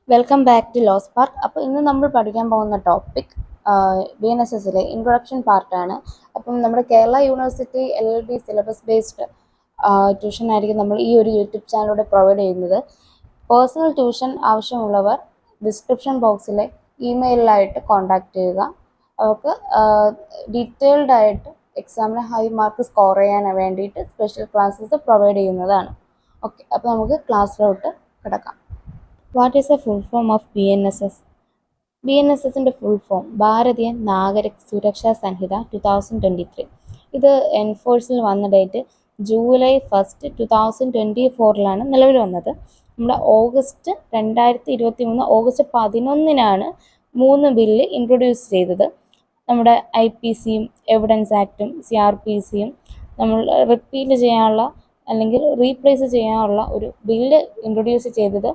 Welcome back to Law Spark. അപ്പോൾ ഇന്ന് നമ്മൾ പഠിക്കാൻ പോകുന്ന ടോപ്പിക് BNSSലെ ഇൻട്രൊഡക്ഷൻ പാർട്ടാണ്. അപ്പം നമ്മുടെ Kerala university LLB syllabus based tuition ആയിരിക്കും നമ്മൾ ഈ ഒരു യൂട്യൂബ് ചാനലിലൂടെ പ്രൊവൈഡ് ചെയ്യുന്നത്. പേഴ്സണൽ ട്യൂഷൻ ആവശ്യമുള്ളവർ ഡിസ്ക്രിപ്ഷൻ ബോക്സിലെ ഇമെയിലായിട്ട് കോൺടാക്റ്റ് ചെയ്യുക. അവർക്ക് ഡീറ്റെയിൽഡ് ആയിട്ട് എക്സാമിന് ഹൈ മാർക്ക് സ്കോർ ചെയ്യാൻ വേണ്ടിയിട്ട് സ്പെഷ്യൽ ക്ലാസ്സസ് പ്രൊവൈഡ് ചെയ്യുന്നതാണ്. ഓക്കെ, അപ്പോൾ നമുക്ക് ക്ലാസ്സിലോട്ട് കിടക്കാം. What is a full form of BNSS? BNSSൻ്റെ ഫുൾ ഫോം ഭാരതീയ നാഗരിക് സുരക്ഷാ സംഹിത 2023. ഇത് എൻഫോഴ്സിൽ വന്ന ഡേറ്റ് ജൂലൈ 1, 2024 നിലവിൽ വന്നത്. നമ്മുടെ ഓഗസ്റ്റ് 2023 ഓഗസ്റ്റ് 11 3 ബില്ല് ഇൻട്രൊഡ്യൂസ് ചെയ്തത്. നമ്മുടെ IPCയും എവിഡൻസ് ആക്റ്റും CRPCയും നമ്മൾ റിപ്പീറ്റ് ചെയ്യാനുള്ള അല്ലെങ്കിൽ റീപ്ലേസ് ചെയ്യാനുള്ള ഒരു ബില്ല് ഇൻട്രൊഡ്യൂസ് ചെയ്തത്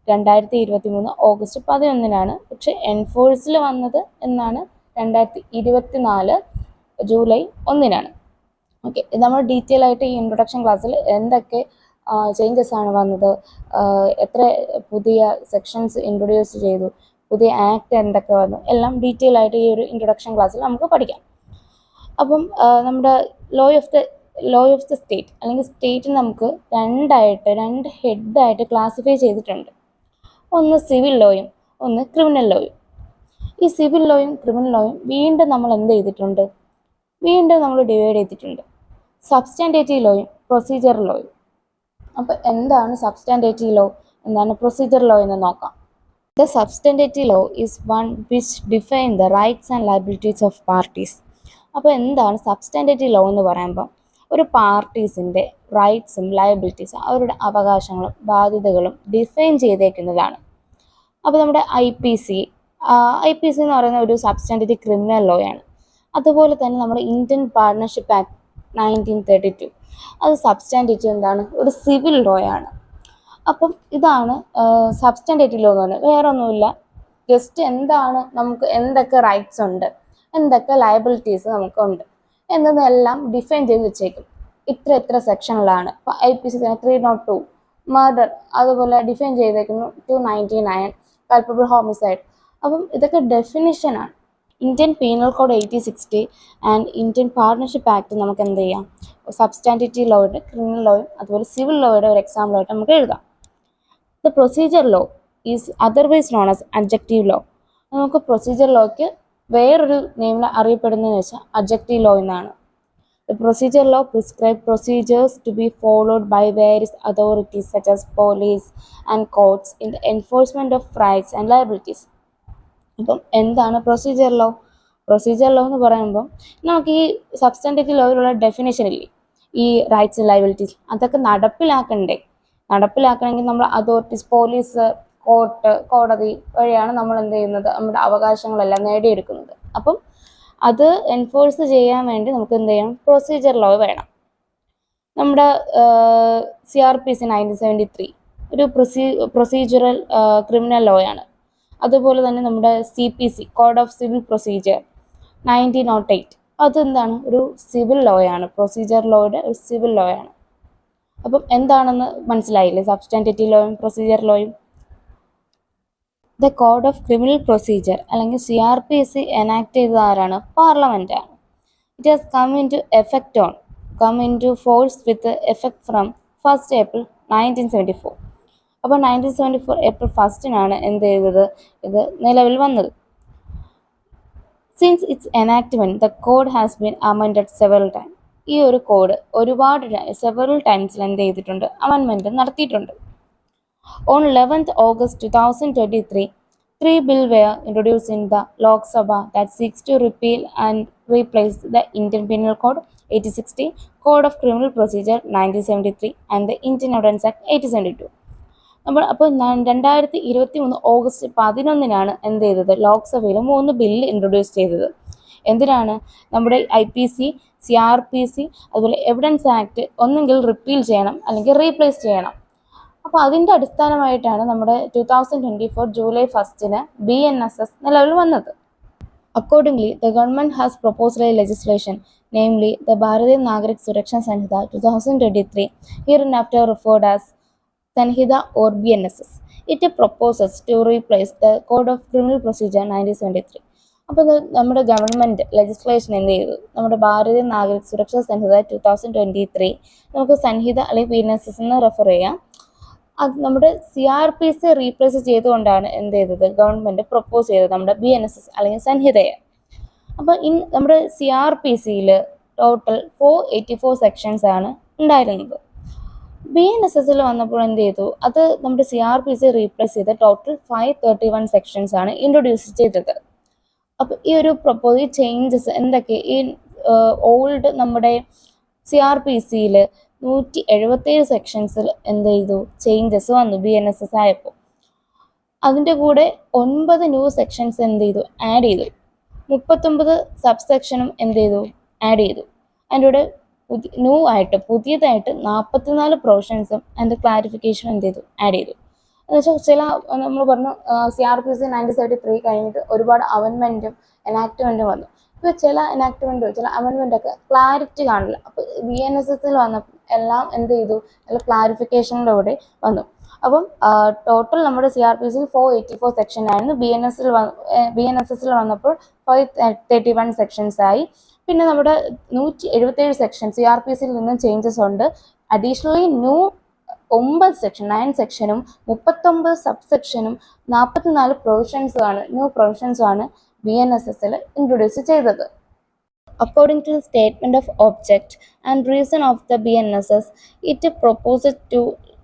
2023 ഓഗസ്റ്റ് 11 പക്ഷെ എൻഫോഴ്സിൽ വന്നത് എന്നാണ് 2024 ജൂലൈ 1. ഓക്കെ, നമ്മൾ ഡീറ്റെയിൽ ആയിട്ട് ഈ ഇൻട്രൊഡക്ഷൻ ക്ലാസ്സിൽ എന്തൊക്കെ ചേഞ്ചസ് ആണ് വന്നത്, എത്ര പുതിയ സെക്ഷൻസ് ഇൻട്രൊഡ്യൂസ് ചെയ്തു, പുതിയ ആക്ട് എന്തൊക്കെ വന്നു, എല്ലാം ഡീറ്റെയിൽ ആയിട്ട് ഈ ഒരു ഇൻട്രൊഡക്ഷൻ ക്ലാസ്സിൽ നമുക്ക് പഠിക്കാം. അപ്പം നമ്മുടെ ലോ ഓഫ് ദ സ്റ്റേറ്റ് അല്ലെങ്കിൽ സ്റ്റേറ്റ് നമുക്ക് രണ്ട് ഹെഡായിട്ട് ക്ലാസിഫൈ ചെയ്തിട്ടുണ്ട്. ഒന്ന് സിവിൽ ലോയും ഒന്ന് ക്രിമിനൽ ലോയും. ഈ സിവിൽ ലോയും ക്രിമിനൽ ലോയും വീണ്ടും നമ്മൾ എന്ത് ചെയ്തിട്ടുണ്ട്, നമ്മൾ ഡിവൈഡ് ചെയ്തിട്ടുണ്ട്. സബ്സ്റ്റാൻറ്റേറ്റീവ് ലോയും പ്രൊസീജിയർ ലോയും. അപ്പോൾ എന്താണ് സബ്സ്റ്റാൻറ്റേറ്റീവ് ലോ, എന്താണ് പ്രൊസീജിയർ ലോ എന്ന് നോക്കാം. The substantive law is one which define the rights and liabilities of parties. അപ്പോൾ എന്താണ് സബ്സ്റ്റാൻറ്റേറ്റീവ് ലോ എന്ന് പറയുമ്പോൾ ഒരു പാർട്ടീസിൻ്റെ റൈറ്റ്സും ലയബിലിറ്റീസും അവരുടെ അവകാശങ്ങളും ബാധ്യതകളും ഡിഫൈൻ ചെയ്തേക്കുന്നതാണ്. അപ്പോൾ നമ്മുടെ IPC എന്ന് പറയുന്ന ഒരു സബ്സ്റ്റാൻറ്റേറ്റീവ് ക്രിമിനൽ ലോ ആണ്. അതുപോലെ തന്നെ നമ്മുടെ ഇന്ത്യൻ പാർട്ണർഷിപ്പ് ആക്ട് 1932 അത് സബ്സ്റ്റാൻറ്റേറ്റീവ് എന്താണ്, ഒരു സിവിൽ ലോ ആണ്. അപ്പം ഇതാണ് സബ്സ്റ്റാൻറ്റേറ്റീവ് ലോ എന്ന് പറയുന്നത്. വേറെ ഒന്നുമില്ല, ജസ്റ്റ് എന്താണ് നമുക്ക് എന്തൊക്കെ റൈറ്റ്സ് ഉണ്ട്, എന്തൊക്കെ ലയബിലിറ്റീസ് നമുക്കുണ്ട് എന്നതെല്ലാം ഡിഫൈൻ ചെയ്ത് വെച്ചേക്കും. ഇത്ര സെക്ഷനിലാണ്. ഇപ്പോൾ IPC 302 മർഡർ അതുപോലെ ഡിഫൈൻ ചെയ്തേക്കുന്നു. 299 കൾപ്പബിൾ ഹോമിസൈഡ്. അപ്പം ഇതൊക്കെ ഡെഫിനിഷനാണ്. Indian penal code 1860 and Indian partnership act നമുക്ക് എന്ത് ചെയ്യാം, സബ്സ്റ്റാൻറ്റേറ്റീവ് ലോയുടെ ക്രിമിനൽ ലോയും അതുപോലെ സിവിൽ ലോയുടെ ഒരു എക്സാമ്പിളായിട്ട് നമുക്ക് എഴുതാം. The procedure law is otherwise known as adjective law. നമുക്ക് പ്രൊസീജിയർ ലോയ്ക്ക് വേറൊരു നെയിമിൽ അറിയപ്പെടുന്നതെന്ന് വെച്ചാൽ അഡ്ജക്റ്റീവ് ലോ എന്നാണ്. The procedure law prescribes procedures to be followed by various authorities such as police and courts in the enforcement of rights and liabilities. അപ്പം എന്താണ് procedure law? Procedure law എന്ന് പറയുമ്പം നമുക്ക് ഈ സബ്സ്റ്റാൻറ്റേറ്റീവ് ലോയിലുള്ള ഡെഫിനേഷൻ ഇല്ലേ, ഈ റൈറ്റ്സ് ആൻഡ് ലയബിലിറ്റീസ്, അതൊക്കെ നടപ്പിലാക്കണമെങ്കിൽ നമ്മൾ അതോറിറ്റീസ്, പോലീസ്, കോടതി വഴിയാണ് നമ്മൾ എന്ത് ചെയ്യുന്നത്, നമ്മുടെ അവകാശങ്ങളെല്ലാം നേടിയെടുക്കുന്നത്. അപ്പം അത് എൻഫോഴ്സ് ചെയ്യാൻ വേണ്ടി നമുക്ക് എന്ത് ചെയ്യണം, പ്രൊസീജിയർ ലോ വേണം. നമ്മുടെ CRPC 1973 ഒരു പ്രൊസീജിയറൽ ക്രിമിനൽ ലോ ആണ്. അതുപോലെ തന്നെ നമ്മുടെ CPC code of civil procedure 1908 അതെന്താണ്, ഒരു സിവിൽ ലോ ആണ്, പ്രൊസീജിയർ ലോയുടെ ഒരു സിവിൽ ലോ ആണ്. അപ്പം എന്താണെന്ന് മനസ്സിലായില്ലേ സബ്സ്റ്റാൻറ്റേറ്റീവ് ലോയും പ്രൊസീജിയർ ലോയും. The code of criminal procedure അല്ലെങ്കിൽ CRPC എനാക്ട് ചെയ്തത് ആരാണ്, പാർലമെന്റ് ആണ്. It has come in to force with effect from 1 April 1974. അപ്പോൾ 1974 April 1 എന്ത് ചെയ്തത്, ഇത് നിലവിൽ വന്നത്. Since it's enactment the code has been amended several time. ഈ ഒരു കോഡ് സെവറൽ ടൈംസിൽ എന്ത് ചെയ്തിട്ടുണ്ട്, അമെൻമെന്റ് നടത്തിയിട്ടുണ്ട്. On 11th August 2023, 3 bills were introduced in the Lok Sabha that seeks to repeal and replace the Indian Penal Code 1860, Code of Criminal Procedure 1973 and the Indian Evidence Act 1872. അപ്പോൾ 2023 August 11 എന്ത് ചെയ്തത്, ലോക്സഭയിൽ 3 bill introduce ചെയ്തത്. എന്തിനാണ്, നമ്മുടെ IPC, CRPC അതുപോലെ evidence act ഒന്നെങ്കിൽ repeal ചെയ്യണം അല്ലെങ്കിൽ റീപ്ലേസ് ചെയ്യണം. അപ്പോൾ അതിൻ്റെ അടിസ്ഥാനമായിട്ടാണ് നമ്മുടെ 2024 ജൂലൈ 1 BNSS നിലവിൽ വന്നത്. Accordingly, the government has proposed a legislation, namely the Bharatiya Nagarik Suraksha Sanhita 2023, hereinafter referred as Sanhita or BNSS. It proposes to replace the Code of Criminal Procedure 1973. അപ്പോൾ ഇത് നമ്മുടെ government legislation എന്ത് ചെയ്തു, നമ്മുടെ ഭാരതീയ നാഗരിക സുരക്ഷാ സംഹിത 2023 നമുക്ക് സംഹിത അല്ലെങ്കിൽ BNSS എന്ന് റെഫർ ചെയ്യാം. അത് നമ്മുടെ CRPC റീപ്ലേസ് ചെയ്തുകൊണ്ടാണ് എന്ത് ചെയ്തത്, ഗവൺമെൻറ് പ്രൊപ്പോസ് ചെയ്തത് നമ്മുടെ BNSS അല്ലെങ്കിൽ സംഹിതയെ. അപ്പോൾ നമ്മുടെ CRPCയിൽ ടോട്ടൽ 484 സെക്ഷൻസ് ആണ് ഉണ്ടായിരുന്നത്. BNSSൽ വന്നപ്പോൾ എന്ത് ചെയ്തു, അത് നമ്മുടെ CRPC റീപ്ലേസ് ചെയ്ത് ടോട്ടൽ 531 സെക്ഷൻസ് ആണ് ഇൻട്രൊഡ്യൂസ് ചെയ്തത്. അപ്പോൾ ഈ ഒരു പ്രൊപ്പോസ് ചേഞ്ചസ് എന്തൊക്കെ, ഈ ഓൾഡ് നമ്മുടെ CRPCയിൽ 177 സെക്ഷൻസിൽ എന്ത് ചെയ്തു, ചേഞ്ചസ് വന്നു BNSS ആയപ്പോൾ. അതിൻ്റെ കൂടെ 9 ന്യൂ സെക്ഷൻസ് എന്ത് ചെയ്തു, ആഡ് ചെയ്തു. 39 സബ് സെക്ഷനും എന്ത് ചെയ്തു, ആഡ് ചെയ്തു. അതിൻ്റെ കൂടെ പുതിയതായിട്ട് 44 പ്രൊവിഷൻസും അതിൻ്റെ ക്ലാരിഫിക്കേഷനും എന്ത് ചെയ്തു, ആഡ് ചെയ്തു. എന്ന് വെച്ചാൽ ചില നമ്മൾ പറഞ്ഞു CRPC 1973 കഴിഞ്ഞിട്ട് ഒരുപാട് അമെൻമെൻറ്റും എനാക്ട്മെൻറ്റും വന്നു. ഇപ്പോൾ ചില എനാക്ട്മെൻറ്റോ ചില അമെൻമെൻറ്റൊക്കെ ക്ലാരിറ്റി കാണില്ല. അപ്പോൾ BNSSൽ വന്നപ്പോൾ എല്ലാം എന്ത് ചെയ്തു, നല്ല ക്ലാരിഫിക്കേഷനിൻ്റെ കൂടെ വന്നു. അപ്പം ടോട്ടൽ നമ്മുടെ CRPCയിൽ 484 സെക്ഷൻ ആയിരുന്നു. BNSSൽ വന്നപ്പോൾ 531 സെക്ഷൻസ് ആയി. പിന്നെ നമ്മുടെ 177 സെക്ഷൻ CRPCയിൽ നിന്നും ചേഞ്ചസ് ഉണ്ട്. അഡീഷണലി 9 സെക്ഷൻ 9 സെക്ഷനും 39 സബ് സെക്ഷനും 44 പ്രൊവിഷൻസുമാണ് BNSSൽ ഇൻട്രൊഡ്യൂസ് ചെയ്തത്. According to the statement of object and reason of the BNSS, it proposed to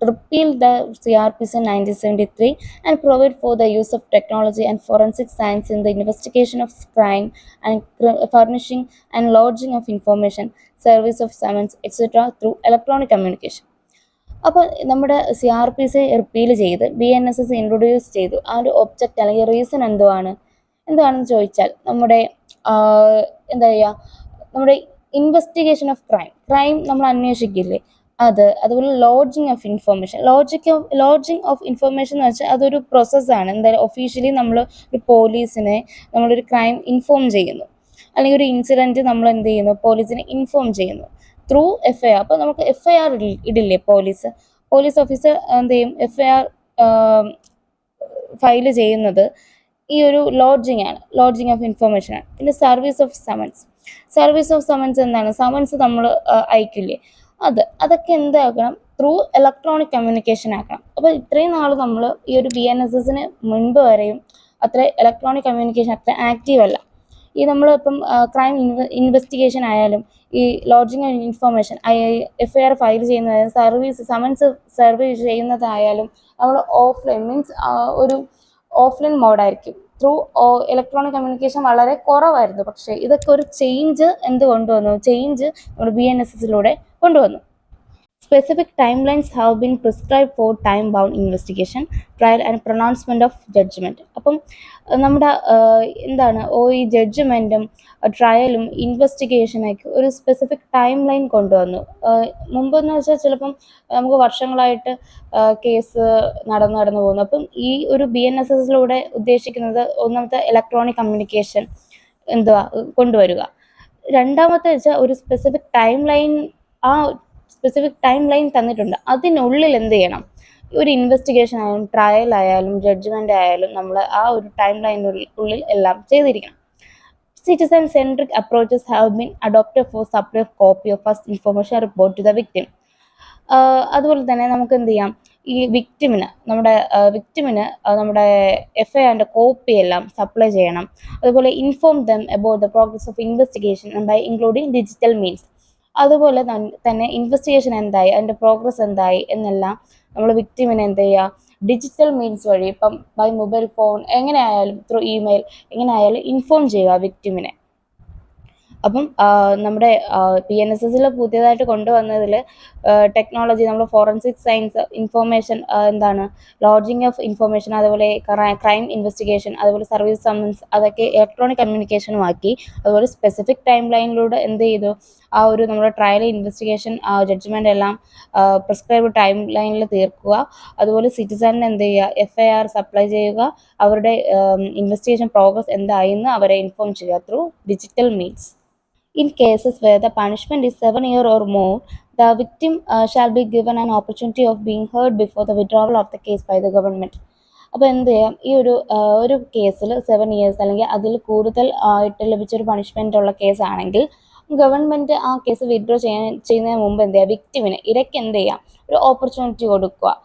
repeal the CRPC 1973 and provide for the use of technology and forensic science in the investigation of crime and furnishing and lodging of information, service of summons, etc. through electronic communication. അപ്പോൾ നമ്മുടെ CRPC repeal ചെയ്ത് BNSS introduce ചെയ്തു. ആ ഒരു object അല്ലെങ്കിൽ reason എന്താണെന്ന് ചോദിച്ചാൽ നമ്മുടെ എന്താ പറയുക, നമ്മുടെ ഇൻവെസ്റ്റിഗേഷൻ ഓഫ് ക്രൈം നമ്മൾ അന്വേഷിക്കില്ലേ, അതുപോലെ ലോഡ്ജിങ് ഓഫ് ഇൻഫർമേഷൻ എന്ന് വെച്ചാൽ അതൊരു പ്രോസസ്സാണ്. എന്തായാലും ഒഫീഷ്യലി നമ്മൾ ഒരു പോലീസിനെ നമ്മളൊരു ക്രൈം ഇൻഫോം ചെയ്യുന്നു, അല്ലെങ്കിൽ ഒരു ഇൻസിഡൻറ്റ് നമ്മൾ എന്ത് ചെയ്യുന്നു, പോലീസിനെ ഇൻഫോം ചെയ്യുന്നു ത്രൂ FIR. അപ്പോൾ നമുക്ക് FIR ഇടില്ലേ പോലീസ് ഓഫീസർ എന്ത് ചെയ്യും, FIR ഫയൽ ചെയ്യുന്നത് ഈ ഒരു ലോഡ്ജിങ് ഓഫ് ഇൻഫർമേഷൻ ആണ്. പിന്നെ സർവീസ് ഓഫ് സമൻസ് എന്താണ്, സമൻസ് നമ്മൾ അയക്കില്ലേ, അതൊക്കെ എന്താക്കണം, ത്രൂ ഇലക്ട്രോണിക് കമ്മ്യൂണിക്കേഷൻ ആക്കണം. അപ്പോൾ ഇത്രയും നാൾ നമ്മൾ ഈ ഒരു BNSSന് മുൻപ് വരെയും അത്ര ഇലക്ട്രോണിക് കമ്മ്യൂണിക്കേഷൻ അത്ര ആക്റ്റീവ് അല്ല. ഈ നമ്മളിപ്പം ക്രൈം ഇൻവെസ്റ്റിഗേഷൻ ആയാലും ഈ lodging of information FIR file ചെയ്യുന്നതായാലും സമൻസ് സർവേ ചെയ്യുന്നതായാലും നമ്മൾ ഓഫ്ലൈൻ മീൻസ് ഒരു ഓഫ്ലൈൻ മോഡായിരിക്കും. ത്രൂ ഇലക്ട്രോണിക് കമ്മ്യൂണിക്കേഷൻ വളരെ കുറവായിരുന്നു. പക്ഷേ ഇതൊക്കെ ഒരു ചേഞ്ച് നമ്മുടെ BNSSലൂടെ കൊണ്ടുവന്നു. Specific timelines have been prescribed for time-bound investigation, trial and pronouncement of judgment. അപ്പം നമ്മുടെ ഈ ജഡ്ജ്മെൻറ്റും ട്രയലും ഇൻവെസ്റ്റിഗേഷനൊക്കെ ഒരു സ്പെസിഫിക് ടൈം ലൈൻ കൊണ്ടുവന്നു. മുമ്പെന്ന് വെച്ചാൽ ചിലപ്പം നമുക്ക് വർഷങ്ങളായിട്ട് കേസ് നടന്നു പോകുന്നു. അപ്പം ഈ ഒരു BNSSലൂടെ ഉദ്ദേശിക്കുന്നത് ഒന്നാമത്തെ ഇലക്ട്രോണിക് കമ്മ്യൂണിക്കേഷൻ കൊണ്ടുവരിക. രണ്ടാമത്തെ വെച്ചാൽ ഒരു സ്പെസിഫിക് ടൈം ലൈൻ തന്നിട്ടുണ്ട്. അതിനുള്ളിൽ എന്ത് ചെയ്യണം, ഒരു ഇൻവെസ്റ്റിഗേഷൻ ആയാലും ട്രയൽ ആയാലും ജഡ്ജ്മെൻ്റ് ആയാലും നമ്മൾ ആ ഒരു ടൈം ലൈനുള്ളിൽ എല്ലാം ചെയ്തിരിക്കണം. Citizen centric approaches have been adopted for supply of copy of first information report to the victim. അതുപോലെ തന്നെ നമുക്ക് എന്ത് ചെയ്യാം, ഈ വിക്ടിമിന് നമ്മുടെ FIRൻ്റെ കോപ്പി എല്ലാം സപ്ലൈ ചെയ്യണം. അതുപോലെ inform them about the progress of investigation by including digital means. അതുപോലെ തന്നെ ഇൻവെസ്റ്റിഗേഷൻ എന്തായി, അതിൻ്റെ പ്രോഗ്രസ് എന്തായി എന്നെല്ലാം നമ്മൾ വിക്ടിമിനെ എന്ത് ചെയ്യുക, ഡിജിറ്റൽ മീൻസ് വഴി, ഇപ്പം ബൈ മൊബൈൽ ഫോൺ എങ്ങനെയായാലും ത്രൂ ഇമെയിൽ എങ്ങനെയായാലും ഇൻഫോം ചെയ്യുക വിക്ടിമിനെ. അപ്പം നമ്മുടെ BNSSൽ പുതിയതായിട്ട് കൊണ്ടുവന്നതിൽ ടെക്നോളജി, നമ്മൾ forensic science, information lodging of information, അതുപോലെ ക്രൈം ഇൻവെസ്റ്റിഗേഷൻ, അതുപോലെ സർവീസ് സമ്മൻസ്, അതൊക്കെ ഇലക്ട്രോണിക് കമ്മ്യൂണിക്കേഷനുമാക്കി. അതുപോലെ സ്പെസിഫിക് ടൈം ലൈനിലൂടെ എന്ത് ചെയ്തു, ആ ഒരു നമ്മുടെ ട്രയൽ ഇൻവെസ്റ്റിഗേഷൻ ജഡ്ജ്മെൻ്റ് എല്ലാം പ്രിസ്ക്രൈബ് ടൈം ലൈനിൽ തീർക്കുക. അതുപോലെ സിറ്റിസണിന് എന്ത് ചെയ്യുക, FIR സപ്ലൈ ചെയ്യുക, അവരുടെ ഇൻവെസ്റ്റിഗേഷൻ പ്രോഗ്രസ് എന്തായെന്ന് അവരെ ഇൻഫോം ചെയ്യുക through digital means. In cases where the punishment is 7 years or more, The victim shall be given an opportunity of being heard before the withdrawal of the case by the government. അപ്പോൾ എന്ത് ചെയ്യാം, ഈ ഒരു കേസിൽ 7 years അല്ലെങ്കിൽ അതിൽ കൂടുതൽ ആയിട്ട് ലഭിച്ചൊരു പണിഷ്മെൻ്റ് ഉള്ള കേസാണെങ്കിൽ ഗവൺമെൻറ് ആ കേസ് വിഡ്രോ ചെയ്യുന്നതിന് മുമ്പ് എന്ത് ചെയ്യുക, വിക്ടിമിന് ഇരയ്ക്ക് എന്ത് ചെയ്യാം, ഒരു ഓപ്പർച്യൂണിറ്റി കൊടുക്കുക.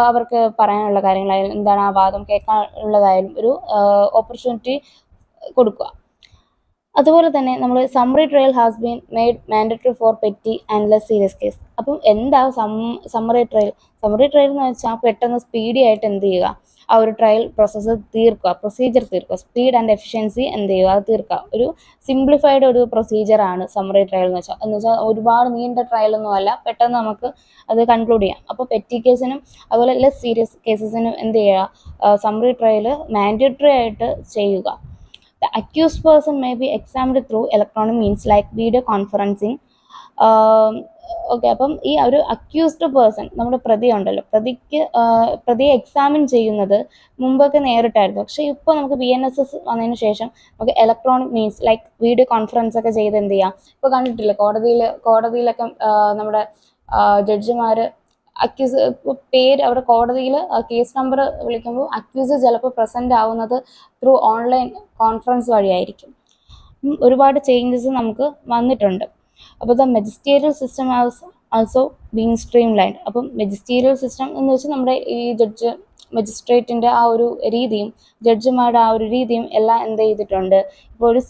അവർക്ക് പറയാനുള്ള കാര്യങ്ങളായാലും എന്താണ് ആ വാദം കേൾക്കാനുള്ളതായാലും ഒരു ഓപ്പർച്യൂണിറ്റി കൊടുക്കുക. അതുപോലെ തന്നെ നമ്മൾ summary trial has been made mandatory for petty and less serious case. അപ്പം എന്താ സമ്മറി ട്രയൽ എന്ന് വെച്ചാൽ പെട്ടെന്ന് സ്പീഡി ആയിട്ട് എന്ത് ചെയ്യുക, ആ ഒരു ട്രയൽ പ്രൊസീജിയർ തീർക്കുക, സ്പീഡ് ആൻഡ് എഫിഷ്യൻസി എന്ത് ചെയ്യുക, അത് തീർക്കുക. ഒരു സിംപ്ലിഫൈഡ് ഒരു പ്രൊസീജിയറാണ് സമ്മറി ട്രയൽ എന്ന് വെച്ചാൽ ഒരുപാട് നീണ്ട ട്രയലൊന്നും അല്ല, പെട്ടെന്ന് നമുക്ക് അത് കൺക്ലൂഡ് ചെയ്യാം. അപ്പോൾ പെറ്റി കേസിനും അതുപോലെ ലെസ് സീരിയസ് കേസസിനും എന്ത് ചെയ്യുക, സമ്മറി ട്രയൽ മാൻഡറ്ററി ആയിട്ട് ചെയ്യുക. The accused person may be examined through electronic means like video conferencing. Okay, അപ്പം ഈ ഒരു അക്യൂസ്ഡ് പേഴ്സൺ, നമ്മുടെ പ്രതി ഉണ്ടല്ലോ, പ്രതിയെ എക്സാമിൻ ചെയ്യുന്നത് മുമ്പൊക്കെ നേരിട്ടായിരുന്നു. പക്ഷേ ഇപ്പോൾ നമുക്ക് BNSS വന്നതിന് ശേഷം നമുക്ക് electronic means like video conference ഒക്കെ ചെയ്ത് എന്ത് ചെയ്യാം. ഇപ്പോൾ കണ്ടിട്ടില്ല കോടതിയിലൊക്കെ നമ്മുടെ ജഡ്ജിമാർ അക്യൂസ് പേര് അവിടെ കോടതിയിൽ കേസ് നമ്പർ വിളിക്കുമ്പോൾ അക്യൂസ് ചിലപ്പോൾ പ്രസൻ്റ് ആവുന്നത് ത്രൂ ഓൺലൈൻ കോൺഫറൻസ് വഴിയായിരിക്കും. ഒരുപാട് ചേഞ്ചസ് നമുക്ക് വന്നിട്ടുണ്ട്. അപ്പോൾ the magisterial system has also been streamlined. അപ്പം മെജിസ്റ്റീരിയൽ സിസ്റ്റം എന്ന് വെച്ചാൽ നമ്മുടെ ഈ മജിസ്ട്രേറ്റിൻ്റെ ആ ഒരു രീതിയും ജഡ്ജിമാരുടെ ആ ഒരു രീതിയും എല്ലാം എന്ത് ചെയ്തിട്ടുണ്ട്, ഇപ്പോൾ ഒരു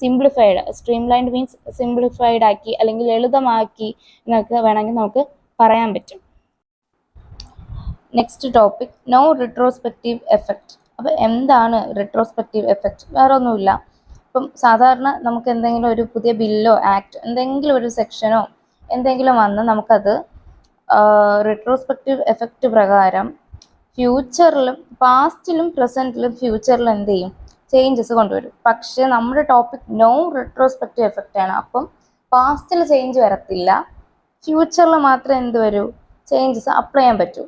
സ്ട്രീം ലൈൻഡ് മീൻസ് സിംപ്ലിഫൈഡ് ആക്കി അല്ലെങ്കിൽ ലളിതമാക്കി എന്നൊക്കെ വേണമെങ്കിൽ നമുക്ക് പറയാൻ പറ്റും. Next topic, no retrospective effect. അപ്പോൾ എന്താണ് റിട്രോസ്പെക്റ്റീവ് എഫക്റ്റ്? വേറെ ഒന്നുമില്ല. ഇപ്പം സാധാരണ നമുക്ക് എന്തെങ്കിലും ഒരു പുതിയ ബില്ലോ ആക്ട് എന്തെങ്കിലും ഒരു സെക്ഷനോ എന്തെങ്കിലും വന്ന് നമുക്കത് റിട്രോസ്പെക്റ്റീവ് എഫക്റ്റ് പ്രകാരം ഫ്യൂച്ചറിലും പാസ്റ്റിലും പ്രസൻറ്റിലും ഫ്യൂച്ചറിലും എന്ത് ചെയ്യും, ചേഞ്ചസ് കൊണ്ടുവരും. പക്ഷേ നമ്മുടെ ടോപ്പിക് നോ റിട്രോസ്പെക്റ്റീവ് എഫക്റ്റ് ആണ്. അപ്പം പാസ്റ്റിൽ ചേഞ്ച് വരത്തില്ല, ഫ്യൂച്ചറിൽ മാത്രമേ എന്ത് വരൂ, ചേഞ്ചസ് അപ്ലൈ ചെയ്യാൻ പറ്റൂ.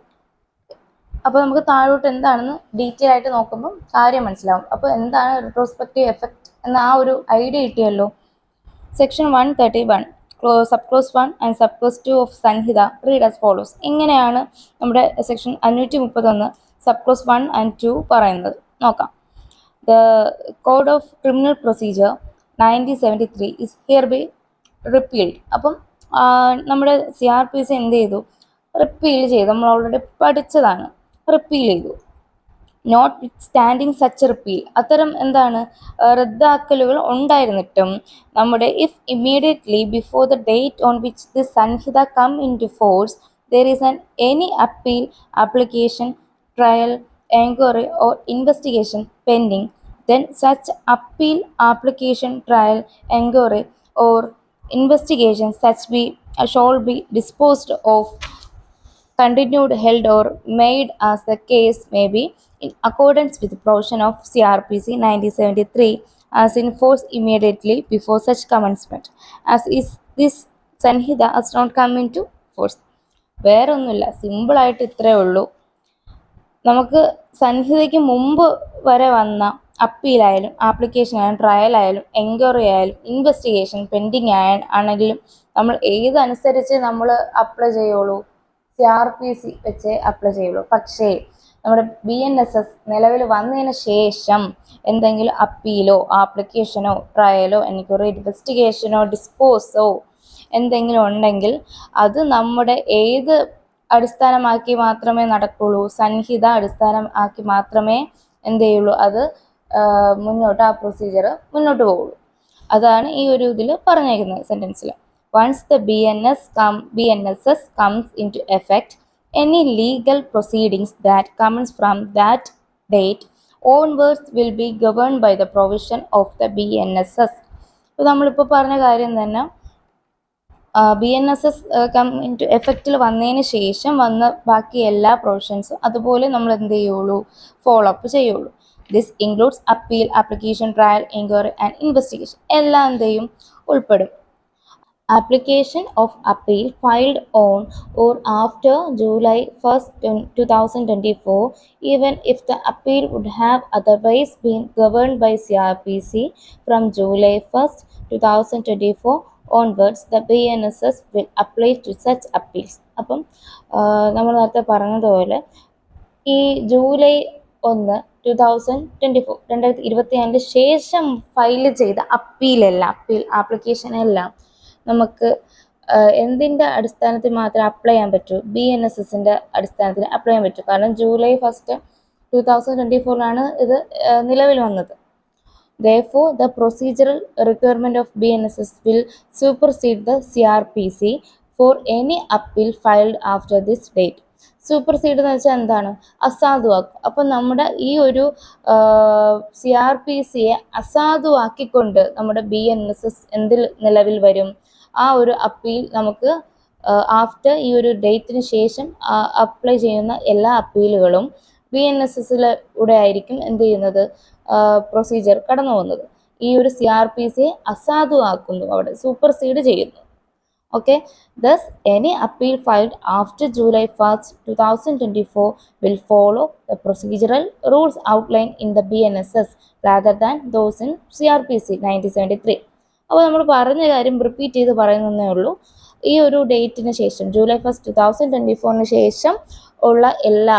അപ്പോൾ നമുക്ക് താഴോട്ട് എന്താണെന്ന് ഡീറ്റെയിൽ ആയിട്ട് നോക്കുമ്പോൾ കാര്യം മനസ്സിലാവും. അപ്പോൾ എന്താണ് റിട്രോസ്പെക്റ്റീവ് എഫക്റ്റ് എന്ന ആ ഒരു ഐഡിയ കിട്ടിയല്ലോ. Section 131 sub clause 1 and sub clause 2 of Sanhita read as follows. ഇങ്ങനെയാണ് നമ്മുടെ സെക്ഷൻ 531 സബ് ക്ലോസ് 1 ആൻഡ് 2 പറയുന്നത്. നോക്കാം. The code of criminal procedure 1973 is hereby repealed. അപ്പം നമ്മുടെ CRPC എന്ത് ചെയ്തു, റിപ്പീൽ ചെയ്തു. നമ്മൾ ഓൾറെഡി പഠിച്ചതാണ്, റിപ്പീൽ ചെയ്തു. നോട്ട് സ്റ്റാൻഡിങ് സച്ച് റിപ്പീൽ, അത്തരം എന്താണ് റദ്ദാക്കലുകൾ ഉണ്ടായിരുന്നിട്ടും നമ്മുടെ if immediately before the date on which the Sanhita come in to force there is an any appeal application trial enquiry or investigation pending, then such appeal application trial enquiry or investigation shall be disposed of, continued, held or made as the case may be in accordance with the provision of CRPC 1973 as in force immediately before such commencement as is this Sanhita has not come into force. വേറെ ഒന്നുമില്ല, സിമ്പിളായിട്ട് ഇത്രയേ ഉള്ളൂ. നമുക്ക് സംഹിതയ്ക്ക് മുമ്പ് വരെ വന്ന അപ്പീലായാലും application ആയാലും ട്രയൽ ആയാലും എൻക്വയറി ആയാലും ഇൻവെസ്റ്റിഗേഷൻ പെൻഡിങ് ആണെങ്കിലും നമ്മൾ ഏതനുസരിച്ച് നമ്മൾ അപ്ലൈ ചെയ്യുള്ളൂ, CRPC വെച്ച് അപ്ലൈ ചെയ്യുള്ളൂ. പക്ഷേ നമ്മുടെ BNSS നിലവിൽ വന്നതിന് ശേഷം എന്തെങ്കിലും അപ്പീലോ ആപ്ലിക്കേഷനോ ട്രയലോ എൻക്വയറി ഇൻവെസ്റ്റിഗേഷനോ ഡിസ്പോസോ എന്തെങ്കിലും ഉണ്ടെങ്കിൽ അത് നമ്മുടെ ഏത് അടിസ്ഥാനമാക്കി മാത്രമേ നടക്കുള്ളൂ, സംഹിത അടിസ്ഥാനമാക്കി മാത്രമേ എന്ത് ചെയ്യുള്ളൂ, അത് മുന്നോട്ട് ആ പ്രൊസീജിയർ മുന്നോട്ട് പോകുള്ളൂ. അതാണ് ഈ ഒരു ഇതിൽ പറഞ്ഞേക്കുന്നത് സെൻറ്റൻസിൽ. Once the BNSS comes into effect, any legal proceedings that comes from that date onwards will be governed by the provision of the BNSS. അപ്പോൾ നമ്മളിപ്പോൾ പറഞ്ഞ കാര്യം തന്നെ BNSS കം ഇൻ ടു എഫക്റ്റിൽ വന്നതിന് ശേഷം വന്ന ബാക്കി എല്ലാ പ്രൊവിഷൻസും അതുപോലെ നമ്മൾ എന്ത് ചെയ്യുള്ളൂ, ഫോളോ അപ്പ് ചെയ്യുള്ളൂ. This includes appeal application trial enquiry and investigation എല്ലാം എന്ത് ചെയ്യും, ഉൾപ്പെടും. Application of appeal filed on or after July 1st, 2024, even if the appeal would have otherwise been governed by CRPC from July 1st, 2024 onwards, the BNSS will apply to such appeals. അപ്പം നമ്മൾ നേരത്തെ പറഞ്ഞതുപോലെ ഈ July 1 2024 ശേഷം file ചെയ്ത appeal application എല്ലാം നമുക്ക് എന്തിൻ്റെ അടിസ്ഥാനത്തിൽ മാത്രമേ അപ്ലൈ ചെയ്യാൻ പറ്റൂ? BNSSൻ്റെ അടിസ്ഥാനത്തിൽ അപ്ലൈ ചെയ്യാൻ പറ്റൂ. കാരണം ജൂലൈ 1 2024 ഇത് നിലവിൽ വന്നത്. Therefore, the procedural requirement of BNSS will supersede the CRPC for any appeal filed after this date. Supersede എന്ന് വെച്ചാൽ എന്താണ്? അസാധുവാക്കും. അപ്പം നമ്മുടെ ഈ ഒരു CRPC അസാധുവാക്കിക്കൊണ്ട് നമ്മുടെ BNSS എന്തിൽ നിലവിൽ വരും? ആ ഒരു അപ്പീൽ നമുക്ക് ആഫ്റ്റർ ഈ ഒരു ഡേറ്റിന് ശേഷം അപ്ലൈ ചെയ്യുന്ന എല്ലാ അപ്പീലുകളും BNSSലൂടെ ആയിരിക്കും എന്ത് ചെയ്യുന്നത്? പ്രൊസീജിയർ കടന്നു പോകുന്നത്. ഈ ഒരു CRPC അസാധുവാക്കുന്നു, അവിടെ സൂപ്പർസീഡ് ചെയ്യുന്നു. Okay, thus any appeal filed after July 1st, 2024 will follow the procedural rules outlined in the BNSS rather than those in CRPC 1973. അപ്പോൾ നമ്മൾ പറഞ്ഞ കാര്യം റിപ്പീറ്റ് ചെയ്ത് പറയുന്നതേ ഉള്ളൂ. ഈ ഒരു ഡേറ്റിന് ശേഷം ജൂലൈ 1st, 2024 ശേഷം ഉള്ള എല്ലാ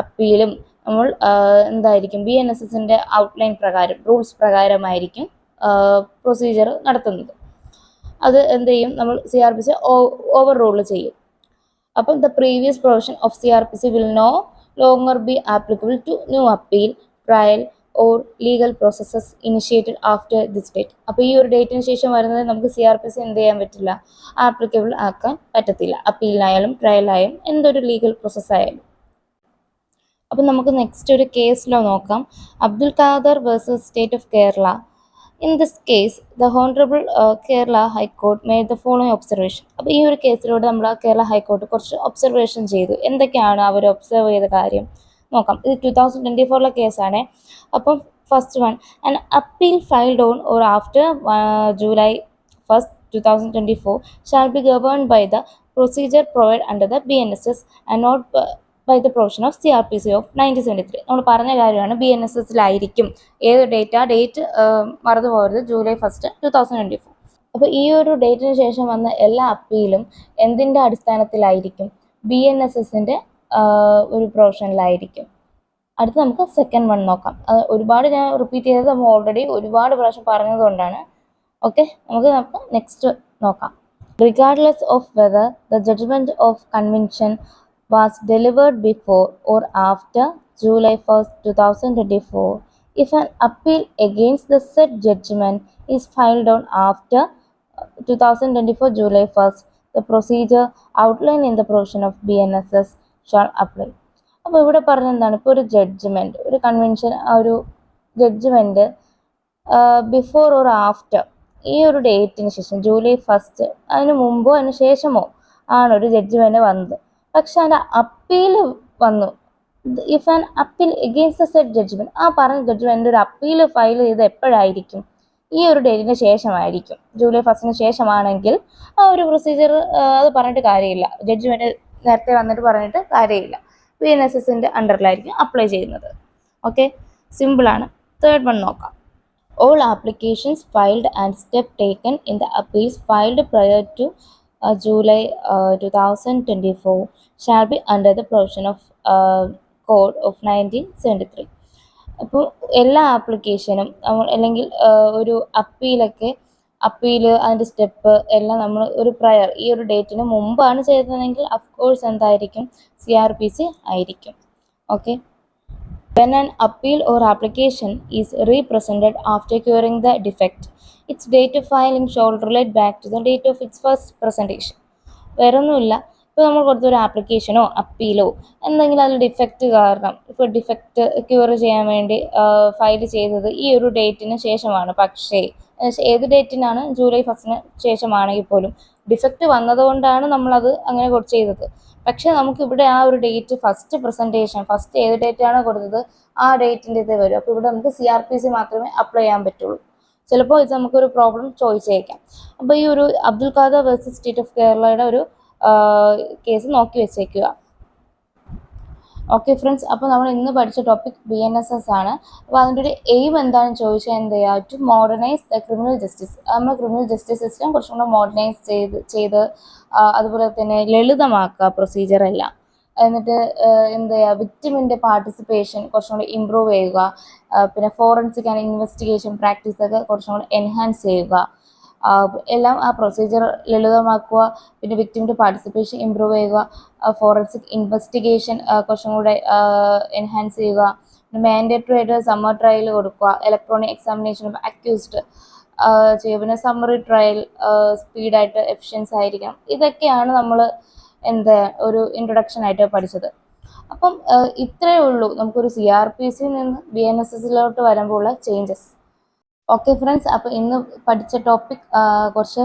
അപ്പീലും നമ്മൾ എന്തായിരിക്കും? BNSSൻ്റെ ഔട്ട്ലൈൻ പ്രകാരം, റൂൾസ് പ്രകാരമായിരിക്കും പ്രൊസീജിയർ നടത്തുന്നത്. അത് എന്ത് ചെയ്യും? നമ്മൾ CRPC ഓവർ റൂൾ ചെയ്യും. അപ്പം the previous provision of CRPC will no longer be applicable to new appeal, trial or legal processes initiated after this date. അപ്പോൾ ഈ ഒരു ഡേറ്റിന് ശേഷം വരുന്നത് നമുക്ക് CRPC എന്ത് ചെയ്യാൻ പറ്റില്ല? ആപ്ലിക്കബിൾ ആക്കാൻ പറ്റത്തില്ല. അപ്പീലിനായാലും ട്രയലായാലും എന്തൊരു ലീഗൽ പ്രോസസ് ആയാലും. അപ്പം നമുക്ക് നെക്സ്റ്റ് ഒരു കേസിലോ നോക്കാം. Abdul Khader versus state of Kerala. In this case, the Honorable Kerala High Court made the following observation. അപ്പോൾ ഈ ഒരു കേസിലൂടെ നമ്മൾ കേരള ഹൈക്കോർട്ട് കുറച്ച് ഒബ്സർവേഷൻ ചെയ്തു. എന്തൊക്കെയാണ് അവർ ഒബ്സർവ് ചെയ്ത കാര്യം നോക്കാം. ഇത് 2024 കേസാണ്. അപ്പം first one, an appeal filed on or after July 1st, 2024 shall be governed by the procedure provided under the BNSS and not by the provision of CRPC of 1973. നമ്മൾ പറഞ്ഞ കാര്യമാണ്. BNSSലായിരിക്കും. ഏത് ഡേറ്റ്? ആ ഡേറ്റ് മറന്നു പോകരുത്, ജൂലൈ 1st, 2024. അപ്പോൾ ഈ ഒരു ഡേറ്റിന് ശേഷം വന്ന എല്ലാ അപ്പീലും എന്തിൻ്റെ അടിസ്ഥാനത്തിലായിരിക്കും? BNSSൻ്റെ ഒരു പ്രൊവിഷനിലായിരിക്കും. അടുത്ത് നമുക്ക് സെക്കൻഡ് വൺ നോക്കാം. ഒരുപാട് ഞാൻ റിപ്പീറ്റ് ചെയ്തത് നമ്മൾ ഓൾറെഡി ഒരുപാട് പ്രാവശ്യം പറഞ്ഞതുകൊണ്ടാണ്. ഓക്കെ, നമുക്ക് നെക്സ്റ്റ് നോക്കാം. Regardless of whether the judgment of conviction was delivered before or after July 1st, 2024, if an appeal against the said judgment is filed on after 2024 July 1st, the procedure outlined in the provision of BNSS shall apply. അപ്പോൾ ഇവിടെ പറഞ്ഞെന്താണ്? ഇപ്പോൾ ഒരു judgement, ഒരു convention, ഒരു judgement before or after ഈ ഒരു ഡേറ്റിന് ശേഷം, ജൂലൈ 1st, അതിന് മുമ്പോ അതിന് ശേഷമോ ആണ് ഒരു ജഡ്ജ്മെൻറ്റ് വന്നത്. പക്ഷെ അതിൻ്റെ അപ്പീൽ വന്നു. If an appeal against the said judgment, ആ പറഞ്ഞ ജഡ്ജ്മെൻറ്റ് ഒരു അപ്പീൽ ഫയൽ ചെയ്ത് എപ്പോഴായിരിക്കും? ഈ ഒരു ഡേറ്റിന് ശേഷമായിരിക്കും. ജൂലൈ 1st ശേഷമാണെങ്കിൽ ആ ഒരു പ്രൊസീജിയർ അത് പറഞ്ഞിട്ട് കാര്യമില്ല. ജഡ്ജ്മെൻറ്റ് നേരത്തെ വന്നിട്ട് പറഞ്ഞിട്ട് കാര്യമില്ല. BNSSൻ്റെ അണ്ടറിലായിരിക്കും അപ്ലൈ ചെയ്യുന്നത്. ഓക്കെ, സിമ്പിളാണ്. തേർഡ് വൺ നോക്കാം. All applications filed and step taken in the appeals filed prior to July 2024 shall be under the provision of Code of 1973. അപ്പോൾ എല്ലാ ആപ്ലിക്കേഷനും അല്ലെങ്കിൽ ഒരു അപ്പീൽ അതിൻ്റെ സ്റ്റെപ്പ് എല്ലാം നമ്മൾ ഒരു പ്രയർ, ഈ ഒരു ഡേറ്റിന് മുമ്പാണ് ചെയ്തതെങ്കിൽ അഫ്കോഴ്സ് എന്തായിരിക്കും? CRPC ആയിരിക്കും. Okay, when an appeal or application is represented after curing the defect, its date of filing shall relate back to the date of its first presentation. വേറൊന്നുമില്ല. ഇപ്പോൾ നമ്മൾ കൊടുത്തൊരു ആപ്ലിക്കേഷനോ അപ്പീലോ എന്തെങ്കിലും അതിൽ ഡിഫക്റ്റ് കാരണം, ഇപ്പോൾ ഡിഫക്റ്റ് ക്യൂർ ചെയ്യാൻ വേണ്ടി ഫയൽ ചെയ്തത് ഈ ഒരു ഡേറ്റിന് ശേഷമാണ്. പക്ഷേ ഏത് ഡേറ്റിനാണ്? ജൂലൈ 1st ശേഷമാണെങ്കിൽ പോലും ഡിഫക്റ്റ് വന്നതുകൊണ്ടാണ് നമ്മളത് അങ്ങനെ ചെയ്തത്. പക്ഷേ നമുക്കിവിടെ ആ ഒരു ഡേറ്റ് ഫസ്റ്റ് പ്രസൻറ്റേഷൻ, ഫസ്റ്റ് ഏത് ഡേറ്റാണ് കൊടുത്തത് ആ ഡേറ്റിൻ്റെ ഇത് വരും. അപ്പോൾ ഇവിടെ നമുക്ക് CRPC മാത്രമേ അപ്ലൈ ചെയ്യാൻ പറ്റുള്ളൂ. ചിലപ്പോൾ ഇത് നമുക്കൊരു പ്രോബ്ലം ചോദിച്ചേക്കാം. അപ്പോൾ ഈ ഒരു Abdul Khader versus state of കേരളയുടെ ഒരു കേസ് നോക്കി വെച്ചേക്കുക. ഓക്കെ ഫ്രണ്ട്സ്, അപ്പോൾ നമ്മൾ ഇന്ന് പഠിച്ച ടോപ്പിക് BNSS ആണ്. അപ്പോൾ അതിൻ്റെ ഒരു എയിം എന്താണെന്ന് ചോദിച്ചാൽ എന്ത് ചെയ്യുക, to modernise the criminal justice. നമ്മൾ ക്രിമിനൽ ജസ്റ്റിസ് സിസ്റ്റം കുറച്ചും കൂടെ മോഡേണൈസ് ചെയ്ത് അതുപോലെ തന്നെ ലളിതമാക്കുക പ്രൊസീജിയർ എല്ലാം. എന്നിട്ട് എന്ത് ചെയ്യുക, വിക്ടിമിൻ്റെ പാർട്ടിസിപ്പേഷൻ കുറച്ചും കൂടി ഇമ്പ്രൂവ് ചെയ്യുക. പിന്നെ ഫോറൻസിക് ആൻഡ് ഇൻവെസ്റ്റിഗേഷൻ പ്രാക്ടീസൊക്കെ കുറച്ചും കൂടി എൻഹാൻസ് ചെയ്യുക. എല്ലാം ആ പ്രൊസീജിയർ ലളിതമാക്കുക. പിന്നെ വിക്ടിമിൻ്റെ പാർട്ടിസിപ്പേഷൻ ഇമ്പ്രൂവ് ചെയ്യുക. ഫോറൻസിക് ഇൻവെസ്റ്റിഗേഷൻ കുറച്ചും കൂടെ എൻഹാൻസ് ചെയ്യുക. മാൻഡേറ്ററി ആയിട്ട് സമ്മർ ട്രയൽ കൊടുക്കുക. ഇലക്ട്രോണിക് എക്സാമിനേഷൻ ഓഫ് അക്യൂസ്ഡ് ചെയ്യുക. പിന്നെ സമ്മറി ട്രയൽ സ്പീഡായിട്ട് എഫിഷ്യൻസ് ആയിരിക്കണം. ഇതൊക്കെയാണ് നമ്മൾ ഒരു ഇൻട്രൊഡക്ഷൻ ആയിട്ട് പഠിച്ചത്. അപ്പം ഇത്രയേ ഉള്ളൂ നമുക്കൊരു CRPC നിന്ന് BNSSലോട്ട് വരുമ്പോൾ ഉള്ള ചേഞ്ചസ്. ഓക്കെ ഫ്രണ്ട്സ്, അപ്പോൾ ഇന്ന് പഠിച്ച ടോപ്പിക് കുറച്ച്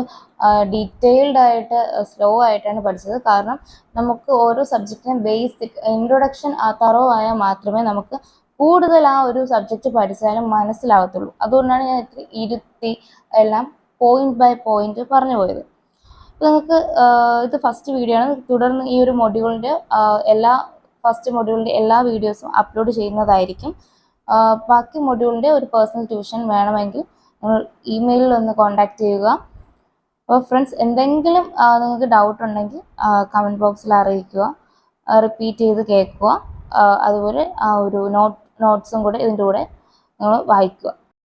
ഡീറ്റെയിൽഡ് ആയിട്ട് സ്ലോ ആയിട്ടാണ് പഠിച്ചത്. കാരണം നമുക്ക് ഓരോ സബ്ജക്റ്റിനും ബേസിക് ഇൻട്രൊഡക്ഷൻ തറോ ആയാൽ മാത്രമേ നമുക്ക് കൂടുതൽ ആ ഒരു സബ്ജക്റ്റ് പഠിച്ചാലും മനസ്സിലാവത്തുള്ളൂ. അതുകൊണ്ടാണ് ഞാൻ ഇത്തിരി ഇരുത്തി എല്ലാം പോയിന്റ് ബൈ പോയിന്റ് പറഞ്ഞു പോയത്. നിങ്ങൾക്ക് ഇത് ഫസ്റ്റ് വീഡിയോ ആണ്. തുടർന്ന് ഈ ഒരു മൊഡ്യൂളിൻ്റെ ഫസ്റ്റ് മൊഡ്യൂളിൻ്റെ എല്ലാ വീഡിയോസും അപ്ലോഡ് ചെയ്യുന്നതായിരിക്കും. ബാക്കി മൊഡ്യൂളിൻ്റെ ഒരു പേഴ്സണൽ ട്യൂഷൻ വേണമെങ്കിൽ നിങ്ങൾ ഇമെയിലിൽ ഒന്ന് കോൺടാക്റ്റ് ചെയ്യുക. അപ്പോൾ ഫ്രണ്ട്സ്, എന്തെങ്കിലും നിങ്ങൾക്ക് ഡൗട്ട് ഉണ്ടെങ്കിൽ കമൻറ്റ് ബോക്സിൽ അറിയിക്കുക. റിപ്പീറ്റ് ചെയ്ത് കേൾക്കുക. അതുപോലെ ആ ഒരു നോട്ട്സും കൂടെ ഇതിൻ്റെ കൂടെ നിങ്ങൾ വായിക്കുക.